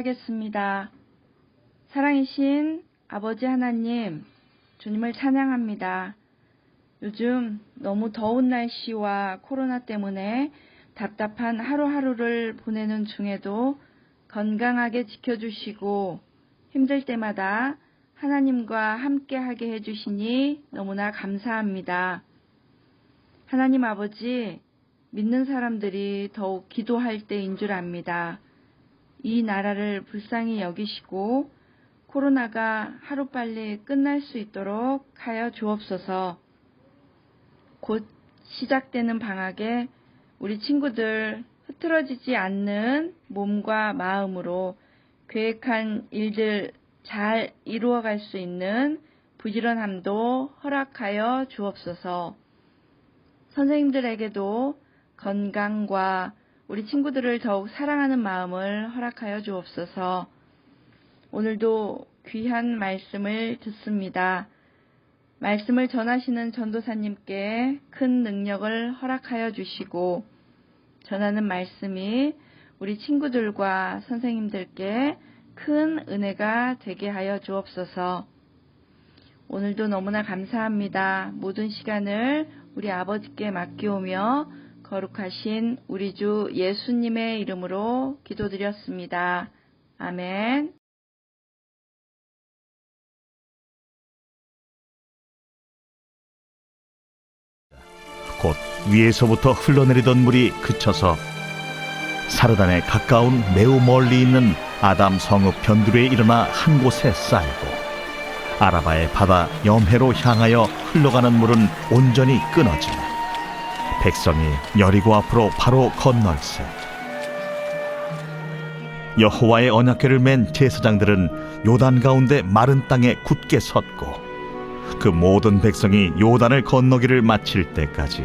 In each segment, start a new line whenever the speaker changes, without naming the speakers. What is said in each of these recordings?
기도하겠습니다. 사랑이신 아버지 하나님, 주님을 찬양합니다. 요즘 너무 더운 날씨와 코로나 때문에 답답한 하루하루를 보내는 중에도 건강하게 지켜주시고 힘들 때마다 하나님과 함께하게 해주시니 너무나 감사합니다. 하나님 아버지, 믿는 사람들이 더욱 기도할 때인 줄 압니다. 이 나라를 불쌍히 여기시고 코로나가 하루빨리 끝날 수 있도록 하여 주옵소서. 곧 시작되는 방학에 우리 친구들 흐트러지지 않는 몸과 마음으로 계획한 일들 잘 이루어갈 수 있는 부지런함도 허락하여 주옵소서. 선생님들에게도 건강과 우리 친구들을 더욱 사랑하는 마음을 허락하여 주옵소서. 오늘도 귀한 말씀을 듣습니다. 말씀을 전하시는 전도사님께 큰 능력을 허락하여 주시고 전하는 말씀이 우리 친구들과 선생님들께 큰 은혜가 되게 하여 주옵소서. 오늘도 너무나 감사합니다. 모든 시간을 우리 아버지께 맡기오며 거룩하신 우리 주 예수님의 이름으로 기도드렸습니다. 아멘.
곧 위에서부터 흘러내리던 물이 그쳐서 사르단에 가까운 매우 멀리 있는 아담 성읍 변두리에 일어나 한 곳에 쌓이고 아라바의 바다 염해로 향하여 흘러가는 물은 온전히 끊어지며 백성이 여리고 앞으로 바로 건널세. 여호와의 언약궤를 맨 제사장들은 요단 가운데 마른 땅에 굳게 섰고 그 모든 백성이 요단을 건너기를 마칠 때까지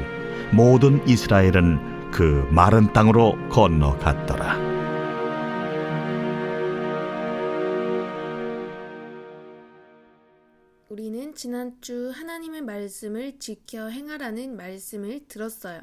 모든 이스라엘은 그 마른 땅으로 건너갔더라.
우리는 지난주 하나님의 말씀을 지켜 행하라는 말씀을 들었어요.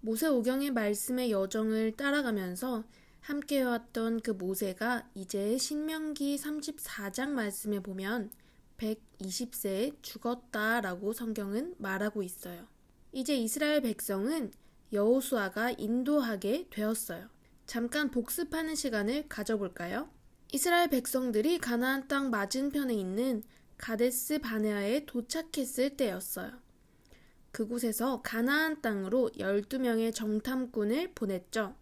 모세오경의 말씀의 여정을 따라가면서 함께 해왔던 그 모세가 이제 신명기 34장 말씀에 보면 120세에 죽었다라고 성경은 말하고 있어요. 이제 이스라엘 백성은 여호수아가 인도하게 되었어요. 잠깐 복습하는 시간을 가져볼까요? 이스라엘 백성들이 가나안 땅 맞은편에 있는 가데스 바네아에 도착했을 때였어요. 그곳에서 가나안 땅으로 12명의 정탐꾼을 보냈죠.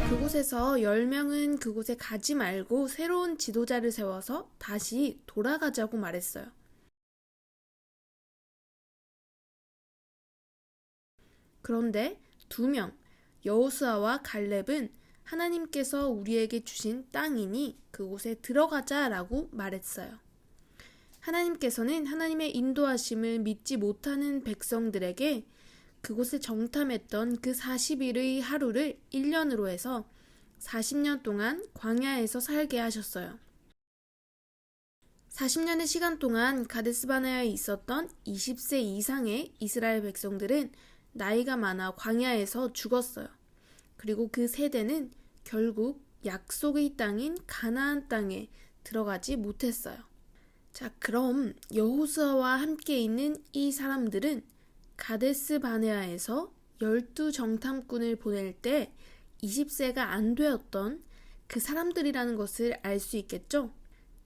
그곳에서 10명은 그곳에 가지 말고 새로운 지도자를 세워서 다시 돌아가자고 말했어요. 그런데 2명, 여호수아와 갈렙은 하나님께서 우리에게 주신 땅이니 그곳에 들어가자라고 말했어요. 하나님께서는 하나님의 인도하심을 믿지 못하는 백성들에게 그곳에 정탐했던 그 40일의 하루를 1년으로 해서 40년 동안 광야에서 살게 하셨어요. 40년의 시간 동안 가데스바네아에 있었던 20세 이상의 이스라엘 백성들은 나이가 많아 광야에서 죽었어요. 그리고 그 세대는 결국 약속의 땅인 가나안 땅에 들어가지 못했어요. 자, 그럼 여호수아와 함께 있는 이 사람들은 가데스 바네아에서 12정탐꾼을 보낼 때 20세가 안 되었던 그 사람들이라는 것을 알 수 있겠죠?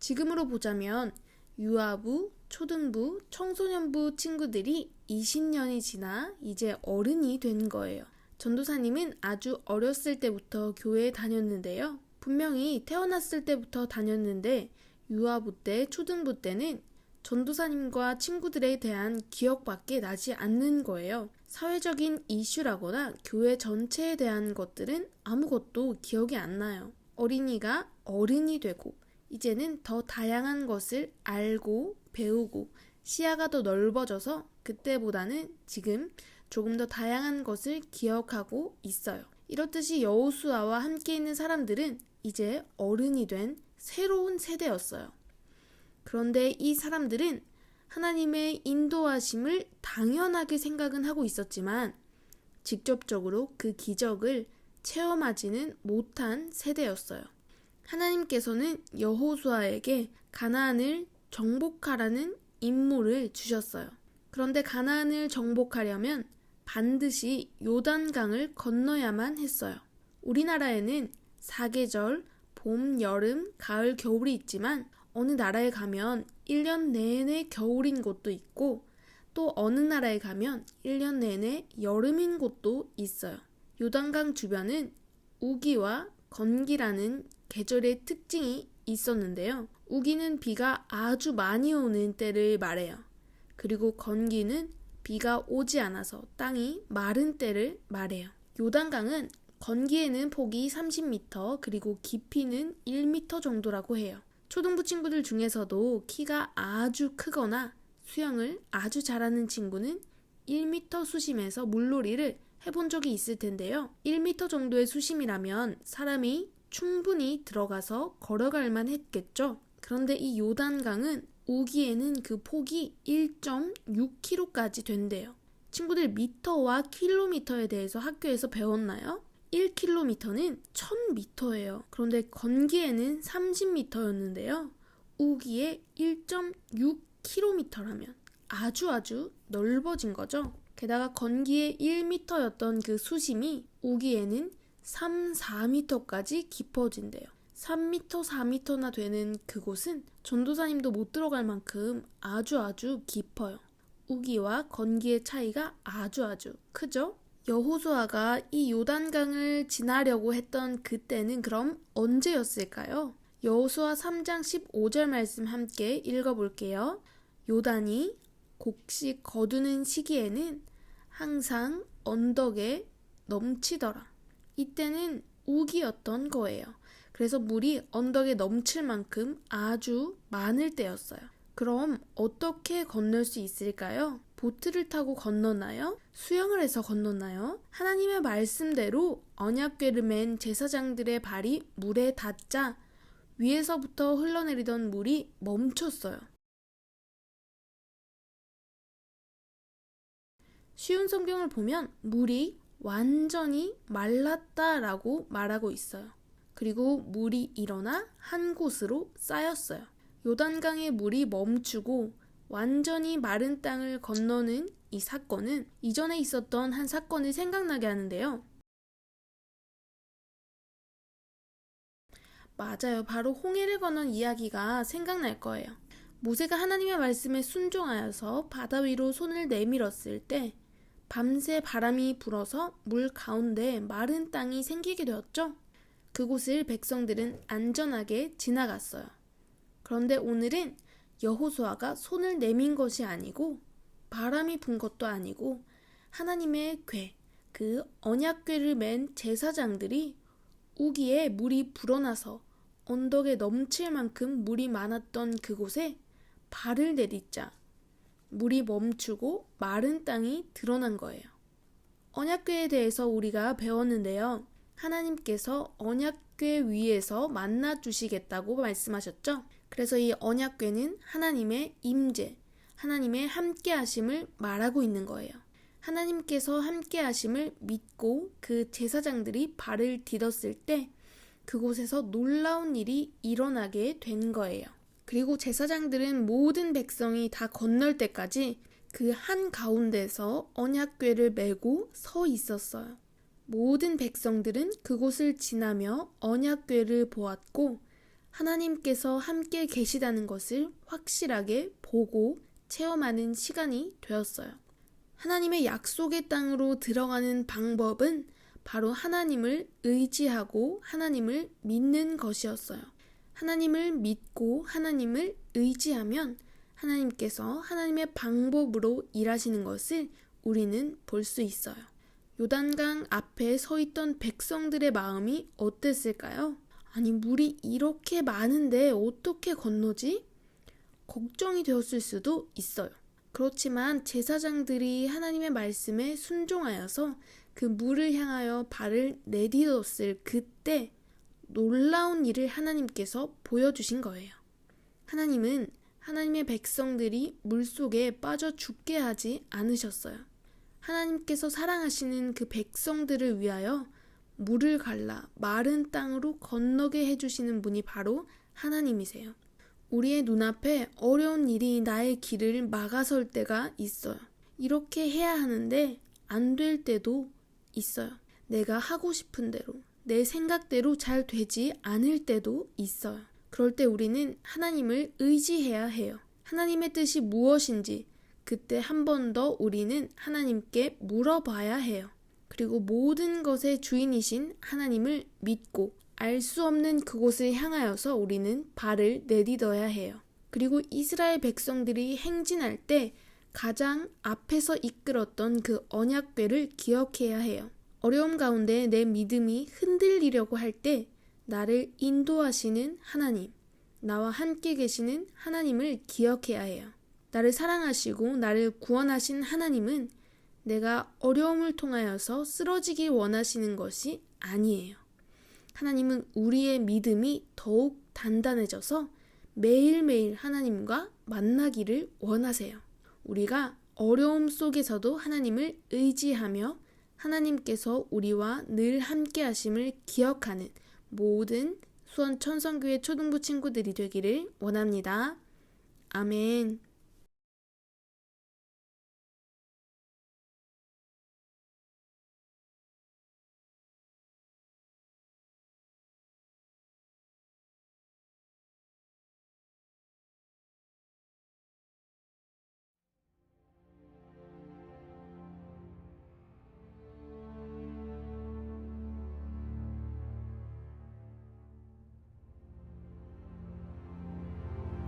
지금으로 보자면 유아부, 초등부, 청소년부 친구들이 20년이 지나 이제 어른이 된 거예요. 전도사님은 아주 어렸을 때부터 교회에 다녔는데요. 분명히 태어났을 때부터 다녔는데 유아부 때, 초등부 때는 전도사님과 친구들에 대한 기억밖에 나지 않는 거예요. 사회적인 이슈라거나 교회 전체에 대한 것들은 아무것도 기억이 안 나요. 어린이가 어른이 되고 이제는 더 다양한 것을 알고 배우고 시야가 더 넓어져서 그때보다는 지금 조금 더 다양한 것을 기억하고 있어요. 이렇듯이 여호수아와 함께 있는 사람들은 이제 어른이 된 새로운 세대였어요. 그런데 이 사람들은 하나님의 인도하심을 당연하게 생각은 하고 있었지만 직접적으로 그 기적을 체험하지는 못한 세대였어요. 하나님께서는 여호수아에게 가나안을 정복하라는 임무를 주셨어요. 그런데 가나안을 정복하려면 반드시 요단강을 건너야만 했어요. 우리나라에는 사계절, 봄, 여름, 가을, 겨울이 있지만 어느 나라에 가면 1년 내내 겨울인 곳도 있고 또 어느 나라에 가면 1년 내내 여름인 곳도 있어요. 요단강 주변은 우기와 건기라는 계절의 특징이 있었는데요. 우기는 비가 아주 많이 오는 때를 말해요. 그리고 건기는 비가 오지 않아서 땅이 마른 때를 말해요. 요단강은 건기에는 폭이 30m 그리고 깊이는 1m 정도라고 해요. 초등부 친구들 중에서도 키가 아주 크거나 수영을 아주 잘하는 친구는 1m 수심에서 물놀이를 해본 적이 있을 텐데요. 1m 정도의 수심이라면 사람이 충분히 들어가서 걸어갈 만 했겠죠. 그런데 이 요단강은 우기에는 그 폭이 1.6km까지 된대요. 친구들 미터와 킬로미터에 대해서 학교에서 배웠나요? 1km는 1000m예요. 그런데 건기에는 30m였는데요. 우기에 1.6km라면 아주 넓어진 거죠. 게다가 건기에 1m였던 그 수심이 우기에는 3, 4m까지 깊어진대요. 3m, 4m나 되는 그곳은 전도사님도 못 들어갈 만큼 아주 깊어요. 우기와 건기의 차이가 아주 크죠? 여호수아가 이 요단강을 지나려고 했던 그때는 그럼 언제였을까요? 여호수아 3장 15절 말씀 함께 읽어볼게요. 요단이 곡식 거두는 시기에는 항상 언덕에 넘치더라. 이때는 우기였던 거예요. 그래서 물이 언덕에 넘칠 만큼 아주 많을 때였어요. 그럼 어떻게 건널 수 있을까요? 보트를 타고 건너나요? 수영을 해서 건너나요? 하나님의 말씀대로 언약궤를 맨 제사장들의 발이 물에 닿자 위에서부터 흘러내리던 물이 멈췄어요. 쉬운 성경을 보면 물이 완전히 말랐다라고 말하고 있어요. 그리고 물이 일어나 한 곳으로 쌓였어요. 요단강의 물이 멈추고 완전히 마른 땅을 건너는 이 사건은 이전에 있었던 한 사건을 생각나게 하는데요. 맞아요. 바로 홍해를 건넌 이야기가 생각날 거예요. 모세가 하나님의 말씀에 순종하여서 바다 위로 손을 내밀었을 때 밤새 바람이 불어서 물 가운데 마른 땅이 생기게 되었죠. 그곳을 백성들은 안전하게 지나갔어요. 그런데 오늘은 여호수아가 손을 내민 것이 아니고 바람이 분 것도 아니고 하나님의 궤, 그 언약궤를 맨 제사장들이 우기에 물이 불어나서 언덕에 넘칠 만큼 물이 많았던 그곳에 발을 내딛자 물이 멈추고 마른 땅이 드러난 거예요. 언약궤에 대해서 우리가 배웠는데요. 하나님께서 언약궤 위에서 만나 주시겠다고 말씀하셨죠. 그래서 이 언약궤는 하나님의 임재, 하나님의 함께하심을 말하고 있는 거예요. 하나님께서 함께하심을 믿고 그 제사장들이 발을 디뎠을 때 그곳에서 놀라운 일이 일어나게 된 거예요. 그리고 제사장들은 모든 백성이 다 건널 때까지 그 한가운데서 언약궤를 메고 서 있었어요. 모든 백성들은 그곳을 지나며 언약궤를 보았고 하나님께서 함께 계시다는 것을 확실하게 보고 체험하는 시간이 되었어요. 하나님의 약속의 땅으로 들어가는 방법은 바로 하나님을 의지하고 하나님을 믿는 것이었어요. 하나님을 믿고 하나님을 의지하면 하나님께서 하나님의 방법으로 일하시는 것을 우리는 볼 수 있어요. 요단강 앞에 서 있던 백성들의 마음이 어땠을까요? 아니, 물이 이렇게 많은데 어떻게 건너지? 걱정이 되었을 수도 있어요. 그렇지만 제사장들이 하나님의 말씀에 순종하여서 그 물을 향하여 발을 내딛었을 그때 놀라운 일을 하나님께서 보여주신 거예요. 하나님은 하나님의 백성들이 물속에 빠져 죽게 하지 않으셨어요. 하나님께서 사랑하시는 그 백성들을 위하여 물을 갈라 마른 땅으로 건너게 해주시는 분이 바로 하나님이세요. 우리의 눈앞에 어려운 일이 나의 길을 막아설 때가 있어요. 이렇게 해야 하는데 안 될 때도 있어요. 내가 하고 싶은 대로, 내 생각대로 잘 되지 않을 때도 있어요. 그럴 때 우리는 하나님을 의지해야 해요. 하나님의 뜻이 무엇인지 그때 한 번 더 우리는 하나님께 물어봐야 해요. 그리고 모든 것의 주인이신 하나님을 믿고 알 수 없는 그곳을 향하여서 우리는 발을 내딛어야 해요. 그리고 이스라엘 백성들이 행진할 때 가장 앞에서 이끌었던 그 언약궤를 기억해야 해요. 어려움 가운데 내 믿음이 흔들리려고 할 때 나를 인도하시는 하나님, 나와 함께 계시는 하나님을 기억해야 해요. 나를 사랑하시고 나를 구원하신 하나님은 내가 어려움을 통하여서 쓰러지길 원하시는 것이 아니에요. 하나님은 우리의 믿음이 더욱 단단해져서 매일매일 하나님과 만나기를 원하세요. 우리가 어려움 속에서도 하나님을 의지하며 하나님께서 우리와 늘 함께 하심을 기억하는 모든 수원 천성교회 초등부 친구들이 되기를 원합니다. 아멘.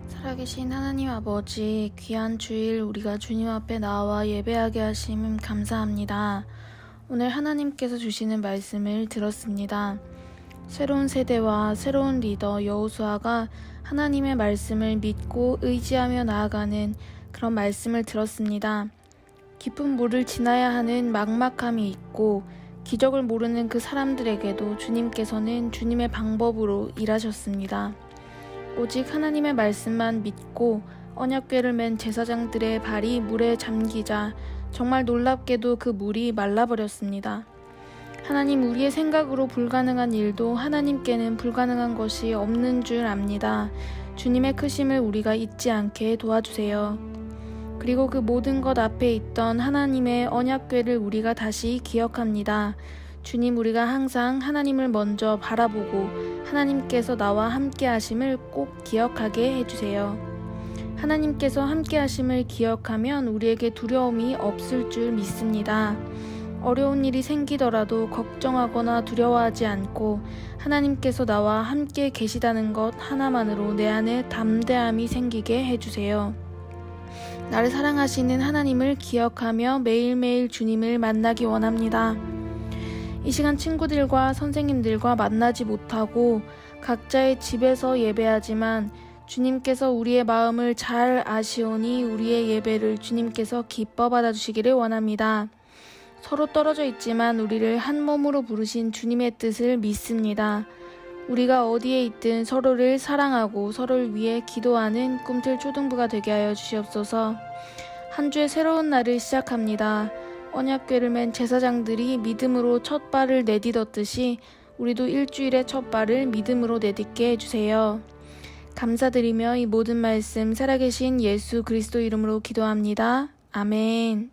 살아계신 하나님 아버지, 귀한 주일 우리가 주님 앞에 나와 예배하게 하심 감사합니다. 오늘 하나님께서 주시는 말씀을 들었습니다. 새로운 세대와 새로운 리더 여호수아가 하나님의 말씀을 믿고 의지하며 나아가는 그런 말씀을 들었습니다. 깊은 물을 지나야 하는 막막함이 있고 기적을 모르는 그 사람들에게도 주님께서는 주님의 방법으로 일하셨습니다. 오직 하나님의 말씀만 믿고 언약궤를 맨 제사장들의 발이 물에 잠기자 정말 놀랍게도 그 물이 말라버렸습니다. 하나님, 우리의 생각으로 불가능한 일도 하나님께는 불가능한 것이 없는 줄 압니다. 주님의 크심을 우리가 잊지 않게 도와주세요. 그리고 그 모든 것 앞에 있던 하나님의 언약궤를 우리가 다시 기억합니다. 주님, 우리가 항상 하나님을 먼저 바라보고 하나님께서 나와 함께 하심을 꼭 기억하게 해주세요. 하나님께서 함께 하심을 기억하면 우리에게 두려움이 없을 줄 믿습니다. 어려운 일이 생기더라도 걱정하거나 두려워하지 않고 하나님께서 나와 함께 계시다는 것 하나만으로 내 안에 담대함이 생기게 해주세요. 나를 사랑하시는 하나님을 기억하며 매일매일 주님을 만나기 원합니다. 이 시간 친구들과 선생님들과 만나지 못하고 각자의 집에서 예배하지만 주님께서 우리의 마음을 잘 아시오니 우리의 예배를 주님께서 기뻐 받아주시기를 원합니다. 서로 떨어져 있지만 우리를 한 몸으로 부르신 주님의 뜻을 믿습니다. 우리가 어디에 있든 서로를 사랑하고 서로를 위해 기도하는 꿈틀 초등부가 되게 하여 주시옵소서. 한 주의 새로운 날을 시작합니다. 언약궤를 맨 제사장들이 믿음으로 첫 발을 내딛었듯이 우리도 일주일의 첫 발을 믿음으로 내딛게 해주세요. 감사드리며 이 모든 말씀 살아계신 예수 그리스도 이름으로 기도합니다. 아멘.